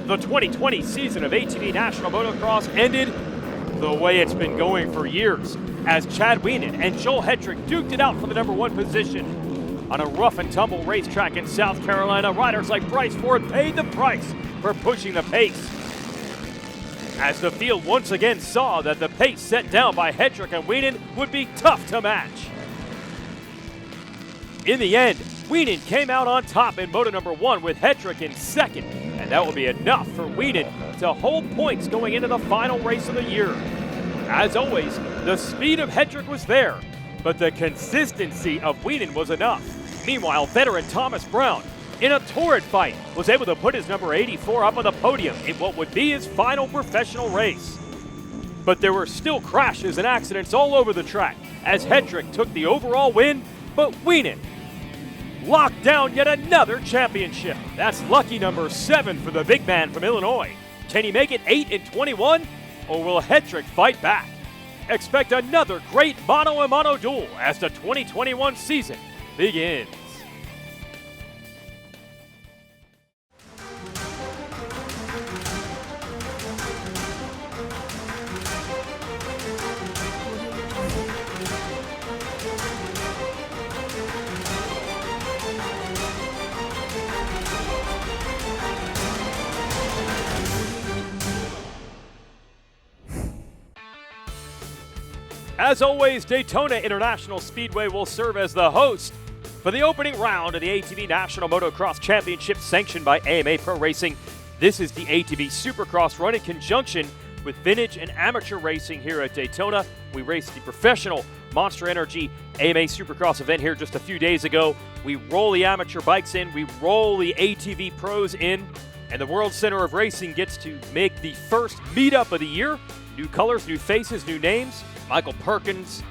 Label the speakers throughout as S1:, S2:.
S1: The 2020 season of ATV National Motocross ended the way it's been going for years, as Chad Wienen and Joel Hetrick duked it out for the #1 position. On a rough and tumble racetrack in South Carolina, riders like Bryce Ford paid the price for pushing the pace, as the field once again saw that the pace set down by Hetrick and Wienen would be tough to match. In the end, Wienen came out on top in moto #1 with Hetrick in second, and that will be enough for Wienen to hold points going into the final race of the year. As always, the speed of Hetrick was there, but the consistency of Wienen was enough. Meanwhile, veteran Thomas Brown, in a torrid fight, was able to put his number 84 up on the podium in what would be his final professional race. But there were still crashes and accidents all over the track as Hetrick took the overall win, but Wienen locked down yet another championship. That's lucky number 7 for the big man from Illinois. Can he make it 8 in 21, or will Hetrick fight back? Expect another great mono-a-mono duel as the 2021 season begins. As always, Daytona International Speedway will serve as the host for the opening round of the ATV National Motocross Championship sanctioned by AMA Pro Racing. This is the ATV Supercross run in conjunction with vintage and amateur racing here at Daytona. We raced the professional Monster Energy AMA Supercross event here just a few days ago. We roll the amateur bikes in, we roll the ATV pros in, and the World Center of Racing gets to make the first meetup of the year. New colors, new faces, new names. Michael Perkins,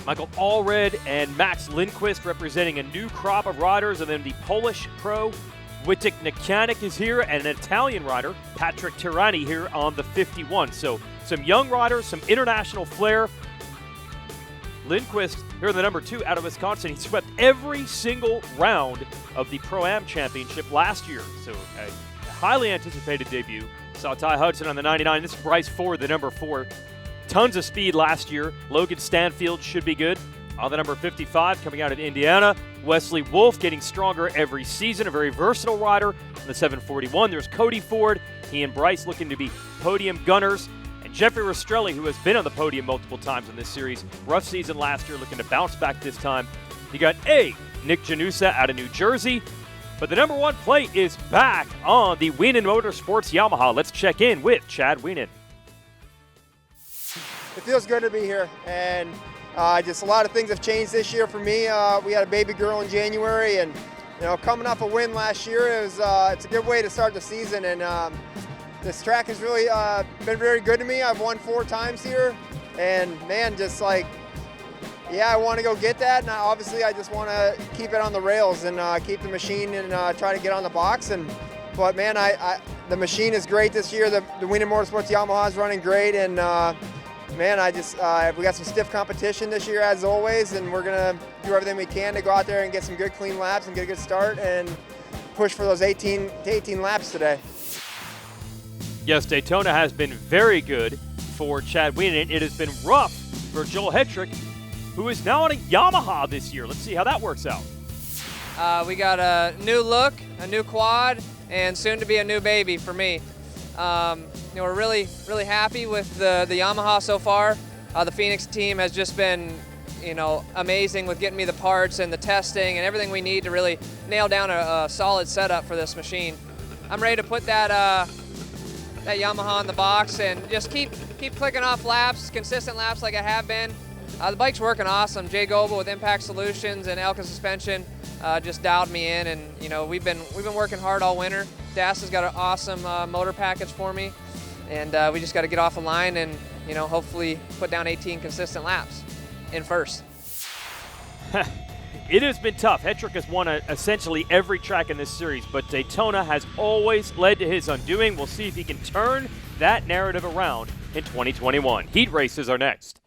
S1: Michael Allred, and Max Lindquist representing a new crop of riders. And then the Polish pro, Wojtek Nekanik, is here, and an Italian rider, Patrick Tirani, here on the 51. So some young riders, some international flair. Lindquist, here in the #2 out of Wisconsin, he swept every single round of the Pro-Am Championship last year. So a highly anticipated debut. Saw Ty Hudson on the 99. This is Bryce Ford, the #4. Tons of speed last year. Logan Stanfield should be good on the number 55 coming out of Indiana. Wesley Wolf getting stronger every season, a very versatile rider. On the 741, there's Cody Ford. He and Bryce looking to be podium gunners. And Jeffrey Rastrelli, who has been on the podium multiple times in this series. Rough season last year, looking to bounce back this time. You got Nick Janusa out of New Jersey. But the #1 plate is back on the Wienen Motorsports Yamaha. Let's check in with Chad Wienen.
S2: It feels good to be here, and just a lot of things have changed this year for me. We had a baby girl in January, and coming off a win last year, it's a good way to start the season. And this track has really been very good to me. I've won 4 times here, and man, just like, yeah, I want to go get that. And obviously, I just want to keep it on the rails and keep the machine and try to get on the box. But man, the machine is great this year. The Wienen Motorsports Yamaha is running great, and man, we got some stiff competition this year as always, and we're gonna do everything we can to go out there and get some good clean laps and get a good start and push for those 18 laps today.
S1: Yes, Daytona has been very good for Chad Wienen. It has been rough for Joel Hetrick, who is now on a Yamaha this year. Let's see how that works out.
S3: We got a new look, a new quad, and soon to be a new baby for me. We're really happy with the Yamaha so far. The Phoenix team has just been, amazing with getting me the parts and the testing and everything we need to really nail down a solid setup for this machine. I'm ready to put that Yamaha in the box and just keep clicking off laps, consistent laps like I have been. The bike's working awesome. Jay Goebel with Impact Solutions and Elka Suspension just dialed me in, and we've been working hard all winter. Das has got an awesome motor package for me, and we just got to get off the line and hopefully put down 18 consistent laps in first.
S1: It has been tough. Hetrick has won essentially every track in this series, but Daytona has always led to his undoing. We'll see if he can turn that narrative around in 2021. Heat races are next.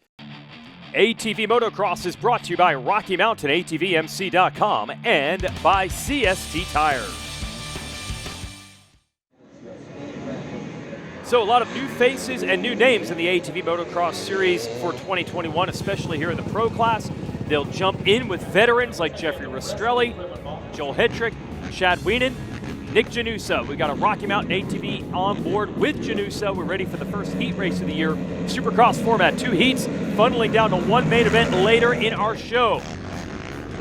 S1: ATV Motocross is brought to you by Rocky Mountain, ATVMC.com, and by CST Tires. So a lot of new faces and new names in the ATV Motocross Series for 2021, especially here in the Pro class. They'll jump in with veterans like Jeffrey Rastrelli, Joel Hetrick, Chad Wienen, Nick Janusa. We got a Rocky Mountain ATV on board with Janusa. We're ready for the first heat race of the year. Supercross format, 2 heats, funneling down to 1 main event later in our show.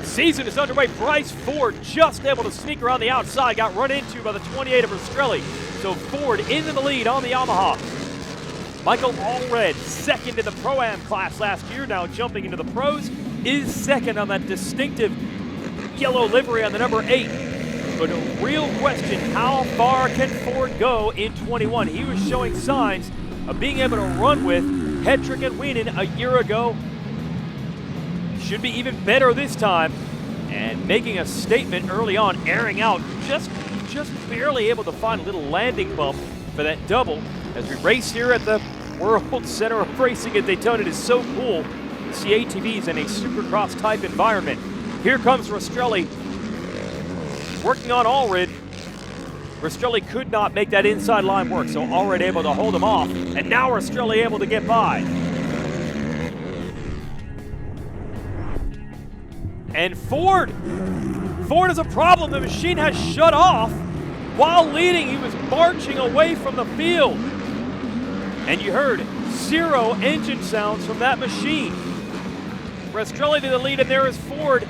S1: Season is underway. Bryce Ford just able to sneak around the outside, got run into by the 28 of Rastrelli. So Ford into the lead on the Yamaha. Michael Allred, second in the Pro-Am class last year, now jumping into the pros, is second on that distinctive yellow livery on the number 8. But a real question, how far can Ford go in 21? He was showing signs of being able to run with Hetrick and Wienen a year ago. Should be even better this time, and making a statement early on, airing out, just barely able to find a little landing bump for that double. As we race here at the World Center of Racing at Daytona, it is so cool to see ATVs in a Supercross type environment. Here comes Rastrelli, working on Allred. Rastrelli could not make that inside line work, so Allred able to hold him off, and now Rastrelli able to get by. And Ford is a problem. The machine has shut off. While leading, he was marching away from the field. And you heard 0 engine sounds from that machine. Rastrelli to the lead, and there is Ford.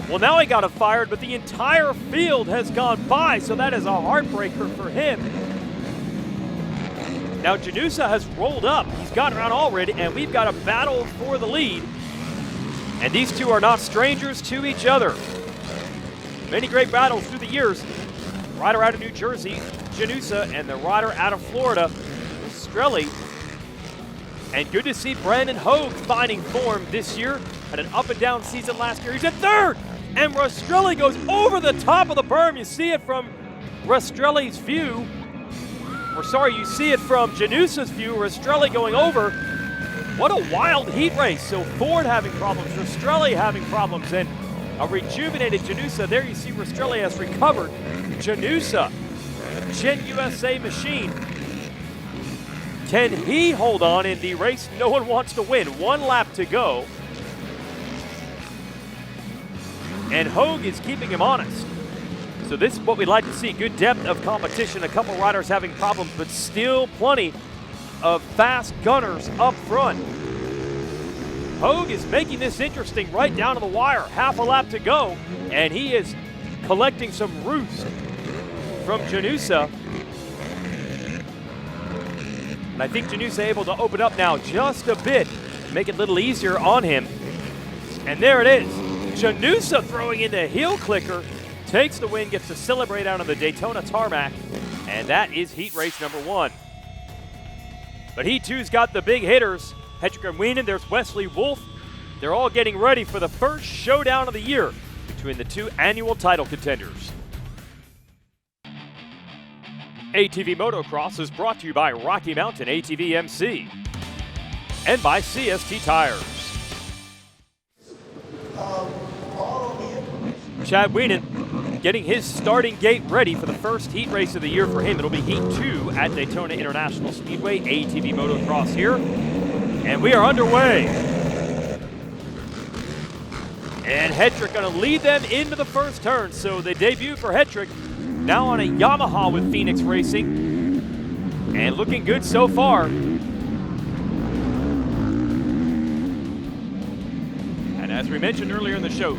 S1: Well, now he got it fired, but the entire field has gone by, so that is a heartbreaker for him. Now Janusa has rolled up. He's got around Allred, and we've got a battle for the lead. And these two are not strangers to each other. Many great battles through the years. Rider out of New Jersey, Janusa, and the rider out of Florida, Rastrelli. And good to see Brandon Hogue finding form this year. Had an up and down season last year. He's in third, and Rastrelli goes over the top of the berm. You see it from Rastrelli's view. Or sorry, you see it from Janusa's view. Rastrelli going over. What a wild heat race. So Ford having problems, Rastrelli having problems, and a rejuvenated Janusa. There you see Rastrelli has recovered. Janusa, Gen USA machine. Can he hold on in the race no one wants to win? 1 lap to go. And Hogue is keeping him honest. So this is what we'd like to see. Good depth of competition. A couple riders having problems, but still plenty of fast gunners up front. Hogue is making this interesting right down to the wire. Half a lap to go, and he is collecting some roost from Janusa. And I think Janusa able to open up now just a bit, make it a little easier on him. And there it is. Janusa throwing in the heel clicker, takes the win, gets to celebrate out on the Daytona tarmac, and that is heat race number 1. But Heat 2's got the big hitters. Hetrick and Wienen, there's Wesley Wolf. They're all getting ready for the first showdown of the year between the 2 annual title contenders. ATV Motocross is brought to you by Rocky Mountain ATV MC and by CST Tires. Chad Wienen getting his starting gate ready for the first heat race of the year for him. It'll be Heat 2 at Daytona International Speedway, ATV Motocross here. And we are underway. And Hetrick going to lead them into the first turn. So the debut for Hetrick, now on a Yamaha with Phoenix Racing. And looking good so far. And as we mentioned earlier in the show,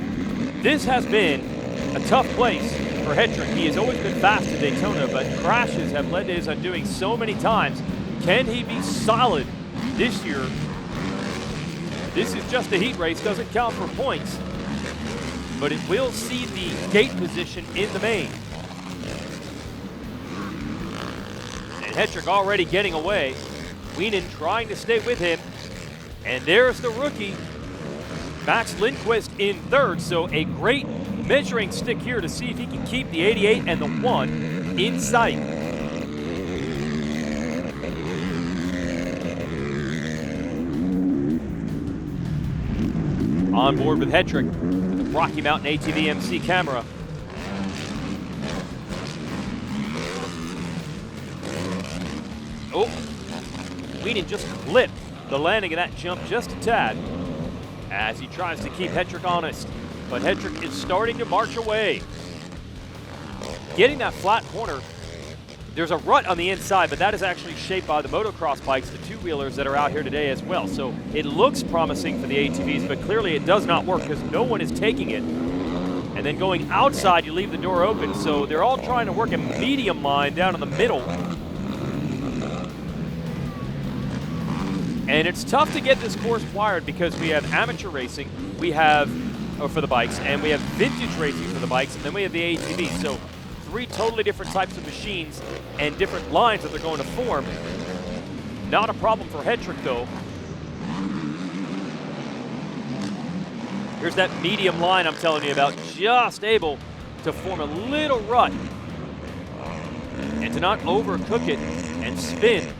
S1: this has been a tough place for Hetrick. He has always been fast at Daytona, but crashes have led to his undoing so many times. Can he be solid this year? This is just a heat race, doesn't count for points, but it will see the gate position in the main. And Hetrick already getting away. Wienen trying to stay with him. And there's the rookie, Max Lindquist in third, so a great measuring stick here to see if he can keep the 88 and the 1 in sight. On board with Hetrick, with the Rocky Mountain ATV MC camera. Oh, Wienen just clipped the landing of that jump just a tad as he tries to keep Hetrick honest. But Hetrick is starting to march away. Getting that flat corner, there's a rut on the inside, but that is actually shaped by the motocross bikes, the two-wheelers that are out here today as well. So it looks promising for the ATVs, but clearly it does not work because no one is taking it. And then going outside, you leave the door open. So they're all trying to work a medium line down in the middle. And it's tough to get this course wired because we have amateur racing, we have, for the bikes, and we have vintage racing for the bikes, and then we have the ATV. So 3 totally different types of machines and different lines that they're going to form. Not a problem for Hetrick, though. Here's that medium line I'm telling you about, just able to form a little rut and to not overcook it and spin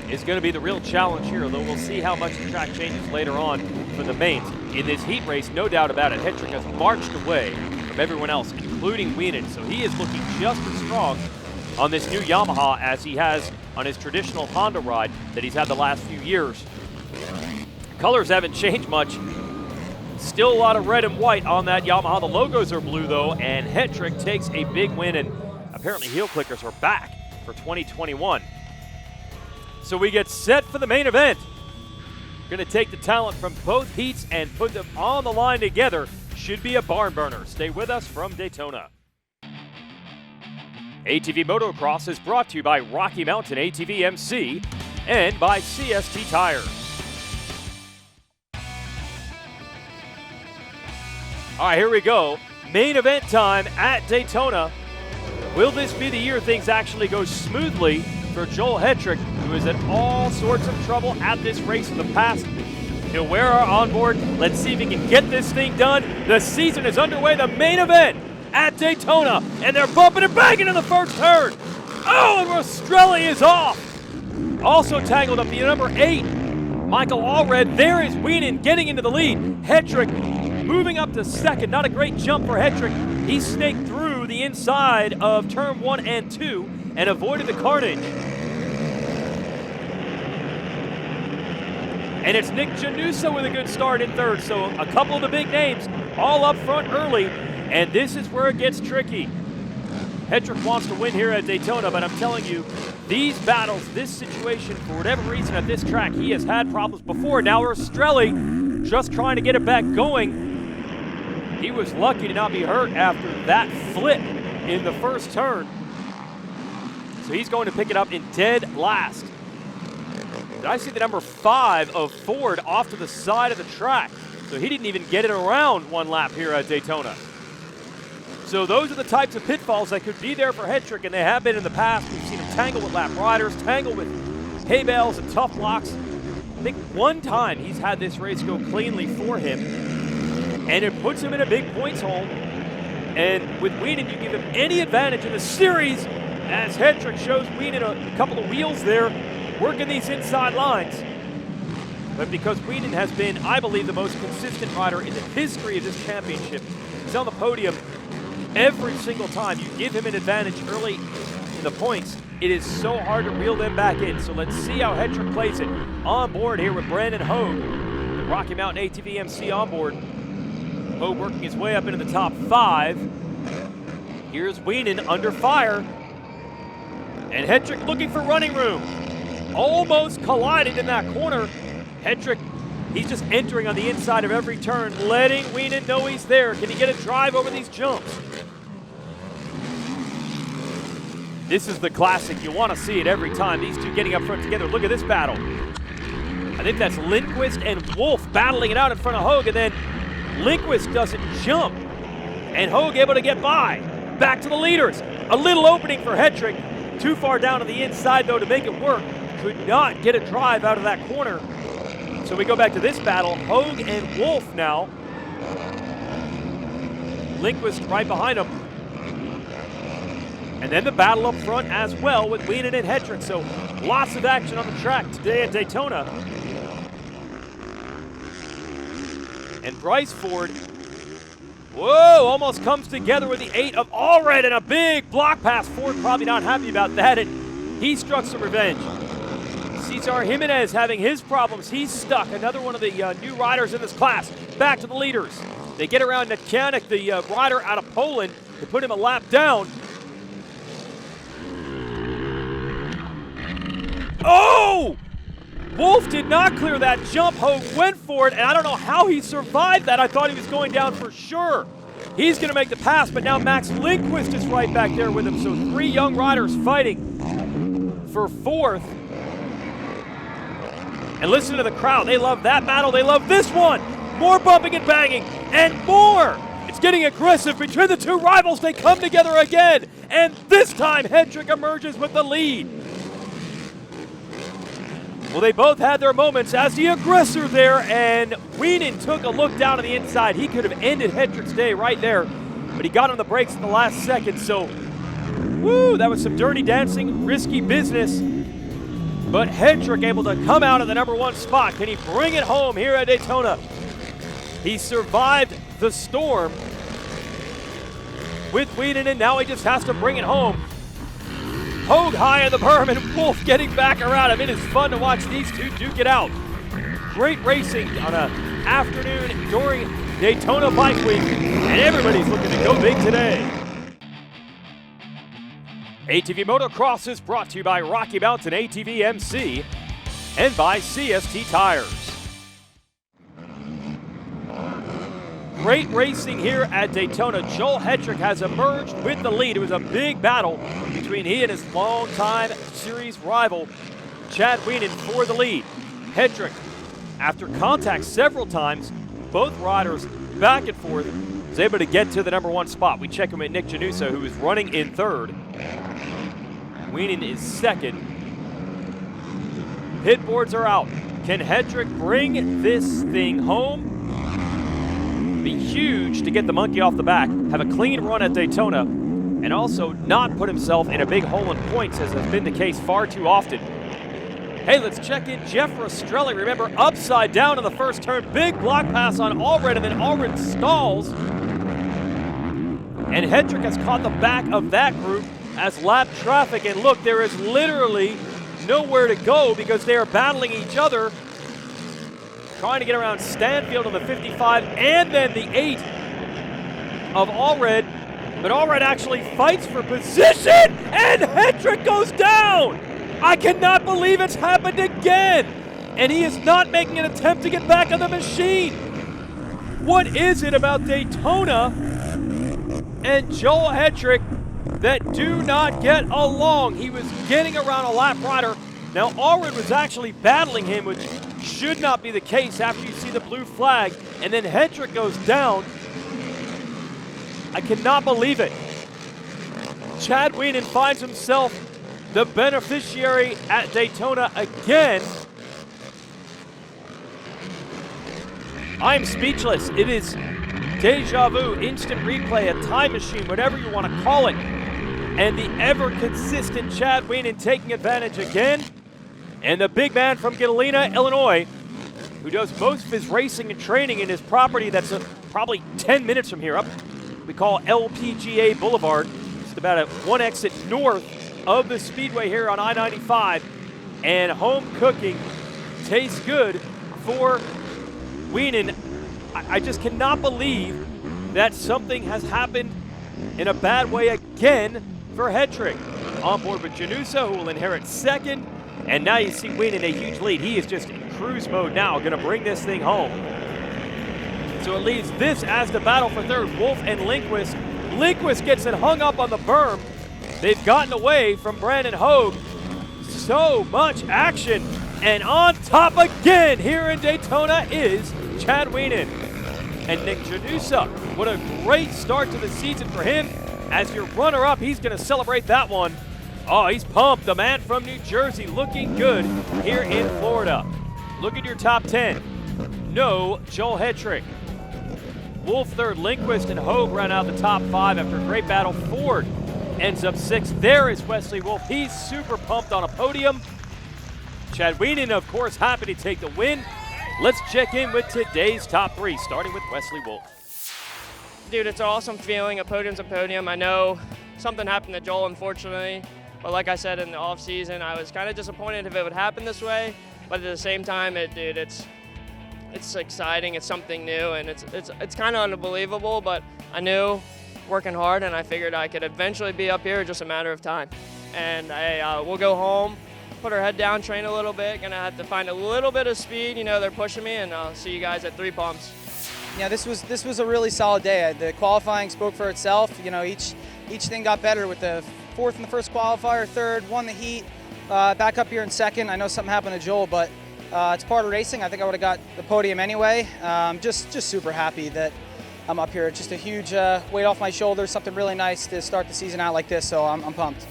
S1: is going to be the real challenge here, though we'll see how much the track changes later on for the mains. In this heat race, no doubt about it, Hetrick has marched away from everyone else, including Wienen, so he is looking just as strong on this new Yamaha as he has on his traditional Honda ride that he's had the last few years. Colors haven't changed much. Still a lot of red and white on that Yamaha. The logos are blue, though, and Hetrick takes a big win, and apparently heel clickers are back for 2021. So we get set for the main event. We're going to take the talent from both heats and put them on the line together. Should be a barn burner. Stay with us from Daytona. ATV Motocross is brought to you by Rocky Mountain ATV MC and by CST Tires. All right, here we go. Main event time at Daytona. Will this be the year things actually go smoothly for Joel Hetrick, who is in all sorts of trouble at this race in the past? He'll wear our onboard. Let's see if he can get this thing done. The season is underway. The main event at Daytona, and they're bumping and banging in the first turn. Oh, and Rastrelli is off. Also tangled up the number 8, Michael Allred. There is Wienen getting into the lead. Hetrick moving up to second. Not a great jump for Hetrick. He snaked through the inside of turn 1 and 2 and avoided the carnage. And it's Nick Janusa with a good start in third. So a couple of the big names all up front early. And this is where it gets tricky. Hetrick wants to win here at Daytona, but I'm telling you, these battles, this situation, for whatever reason at this track, he has had problems before. Now Rastrelli just trying to get it back going. He was lucky to not be hurt after that flip in the first turn. So he's going to pick it up in dead last. Did I see the number 5 of Ford off to the side of the track? So he didn't even get it around one lap here at Daytona. So those are the types of pitfalls that could be there for Hetrick, and they have been in the past. We've seen him tangle with lap riders, tangle with hay bales and tough blocks. I think one time he's had this race go cleanly for him, and it puts him in a big points hole. And with Wienen, you give him any advantage in the series, as Hetrick shows Wienen a couple of wheels there, working these inside lines. But because Wienen has been, I believe, the most consistent rider in the history of this championship, he's on the podium every single time. You give him an advantage early in the points, it is so hard to reel them back in. So let's see how Hetrick plays it. On board here with Brandon Hogue, the Rocky Mountain ATV MC on board. Hogue working his way up into the top 5. Here's Wienen under fire. And Hetrick looking for running room. Almost collided in that corner. Hetrick, he's just entering on the inside of every turn, letting Wienen know he's there. Can he get a drive over these jumps? This is the classic. You want to see it every time. These two getting up front together. Look at this battle. I think that's Lindquist and Wolf battling it out in front of Hogue, and then Lindquist doesn't jump. And Hogue able to get by. Back to the leaders. A little opening for Hetrick. Too far down to the inside, though, to make it work. Could not get a drive out of that corner. So we go back to this battle. Hogue and Wolf now. Lindquist right behind him. And then the battle up front as well with Wienen and Hetrick. So lots of action on the track today at Daytona. And Bryce Ford, whoa, almost comes together with the 8 of Allred and a big block pass. Ford probably not happy about that. And he struck some revenge. Cesar Jimenez having his problems. He's stuck. Another one of the new riders in this class. Back to the leaders. They get around Nekanik, the rider out of Poland, to put him a lap down. Oh! Wolf did not clear that jump. Hogue went for it, and I don't know how he survived that. I thought he was going down for sure. He's going to make the pass, but now Max Lindquist is right back there with him. So 3 young riders fighting for 4th. And listen to the crowd. They love that battle. They love this one. More bumping and banging, and more. It's getting aggressive between the 2 rivals. They come together again, and this time Hendrick emerges with the lead. Well, they both had their moments as the aggressor there, and Wienen took a look down on the inside. He could have ended Hendrick's day right there, but he got on the brakes at the last second. So, woo, that was some dirty dancing, risky business. But Hendrick able to come out of the #1 spot. Can he bring it home here at Daytona? He survived the storm with Wienen, and now he just has to bring it home. Hogue high in the berm, and Wolf getting back around him. It is fun to watch these two duke it out. Great racing on an afternoon during Daytona Bike Week, and everybody's looking to go big today. ATV Motocross is brought to you by Rocky Mountain ATV MC and by CST Tires. Great racing here at Daytona. Joel Hendrick has emerged with the lead. It was a big battle between he and his longtime series rival, Chad Wienen, for the lead. Hendrick, after contact several times, both riders back and forth, was able to get to the #1 spot. We check him at Nick Janusa, who is running in 3rd. Wienen is 2nd. Pit boards are out. Can Hendrick bring this thing home? Be huge to get the monkey off the back, have a clean run at Daytona, and also not put himself in a big hole in points, as has been the case far too often. Hey, let's check in Jeff Rastrelli. Remember, upside down in the first turn, big block pass on Allred, and then Allred stalls. And Hendrick has caught the back of that group as lap traffic, and look, there is literally nowhere to go because they are battling each other, trying to get around Stanfield on the 55 and then the 8 of Allred. But Allred actually fights for position, and Hendrick goes down. I cannot believe it's happened again. And he is not making an attempt to get back on the machine. What is it about Daytona and Joel Hendrick that do not get along? He was getting around a lap rider. Now Allred was actually battling him, which should not be the case after you see the blue flag, and then Hendrick goes down. I cannot believe it. Chad Wienen finds himself the beneficiary at Daytona again. I'm speechless. It is deja vu, instant replay, a time machine, whatever you want to call it. And the ever-consistent Chad Wienen taking advantage again. And the big man from Galena, Illinois, who does most of his racing and training in his property that's probably 10 minutes from here, up we call LPGA Boulevard. It's about a 1 exit north of the Speedway here on I-95. And home cooking tastes good for Wienen. I just cannot believe that something has happened in a bad way again for Hendrick. On board with Janusa, who will inherit 2nd. And now you see Wienen a huge lead. He is just in cruise mode now, going to bring this thing home. So it leaves this as the battle for 3rd. Wolf and Lindquist. Lindquist gets it hung up on the berm. They've gotten away from Brandon Hogue. So much action. And on top again here in Daytona is Chad Wienen. And Nick Janusa, what a great start to the season for him. As your runner-up, he's going to celebrate that one. Oh, he's pumped. The man from New Jersey looking good here in Florida. Look at your top 10. No Joel Hendrick. Wolf 3rd, Lindquist and Hogue ran out the top 5 after a great battle. Ford ends up 6th. There is Wesley Wolf. He's super pumped on a podium. Chad Wienen, of course, happy to take the win. Let's check in with today's top 3, starting with Wesley Wolf.
S4: Dude, it's an awesome feeling. A podium's a podium. I know something happened to Joel, unfortunately. But like I said in the off season, I was kind of disappointed if it would happen this way. But at the same time, it's exciting. It's something new, and it's kind of unbelievable. But I knew working hard, and I figured I could eventually be up here, just a matter of time. And we'll go home, put our head down, train a little bit. Gonna have to find a little bit of speed. You know, they're pushing me, and I'll see you guys at 3 pumps.
S5: Yeah, this was a really solid day. The qualifying spoke for itself. You know, each thing got better with the 4th in the first qualifier, 3rd, won the heat, back up here in 2nd. I know something happened to Joel, but it's part of racing. I think I would have got the podium anyway. Just super happy that I'm up here. It's just a huge weight off my shoulders, something really nice to start the season out like this, so I'm pumped.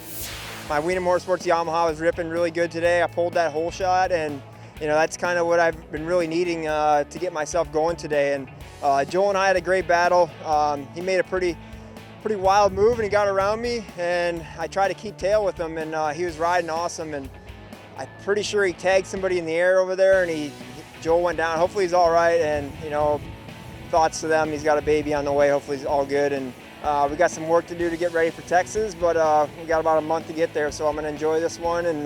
S2: My Wiener Motorsports Yamaha was ripping really good today. I pulled that hole shot, and you know, that's kind of what I've been really needing to get myself going today. And Joel and I had a great battle. He made a pretty wild move, and he got around me, and I tried to keep tail with him, and he was riding awesome. And I'm pretty sure he tagged somebody in the air over there, and Joel went down. Hopefully he's all right, and you know, thoughts to them. He's got a baby on the way. Hopefully he's all good, and we got some work to do to get ready for Texas, but we got about a month to get there, so I'm going to enjoy this one and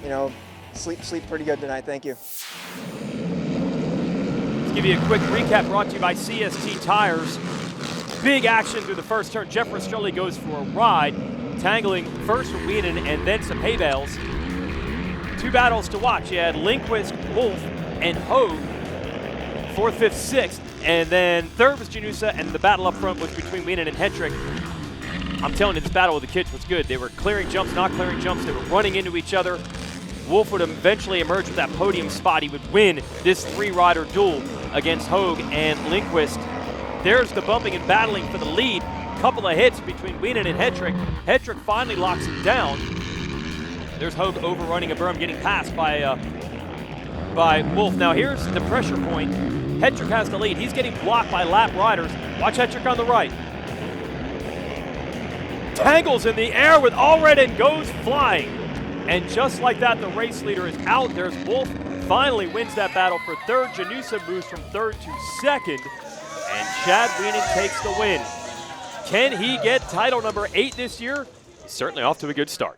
S2: you know, sleep pretty good tonight. Thank you.
S1: Let's give you a quick recap brought to you by CST Tires. Big action through the first turn. Jeff Rastrelli goes for a ride, tangling first with Wienen and then some hay bales. 2 battles to watch. You had Lindquist, Wolf, and Hogue, 4th, 5th, 6th. And then 3rd was Janusa, and the battle up front was between Wienen and Hetrick. I'm telling you, this battle with the kids was good. They were clearing jumps, not clearing jumps. They were running into each other. Wolf would eventually emerge with that podium spot. He would win this 3-rider duel against Hogue and Lindquist. There's the bumping and battling for the lead. Couple of hits between Wienen and Hetrick. Hetrick finally locks him down. There's Hogue overrunning a berm, getting passed by Wolf. Now here's the pressure point. Hetrick has the lead. He's getting blocked by lap riders. Watch Hetrick on the right. Tangles in the air with Allred and goes flying. And just like that, the race leader is out. There's Wolf. Finally wins that battle for 3rd. Janusa moves from 3rd to 2nd. And Chad Wienen takes the win. Can he get title number 8 this year? He's certainly off to a good start.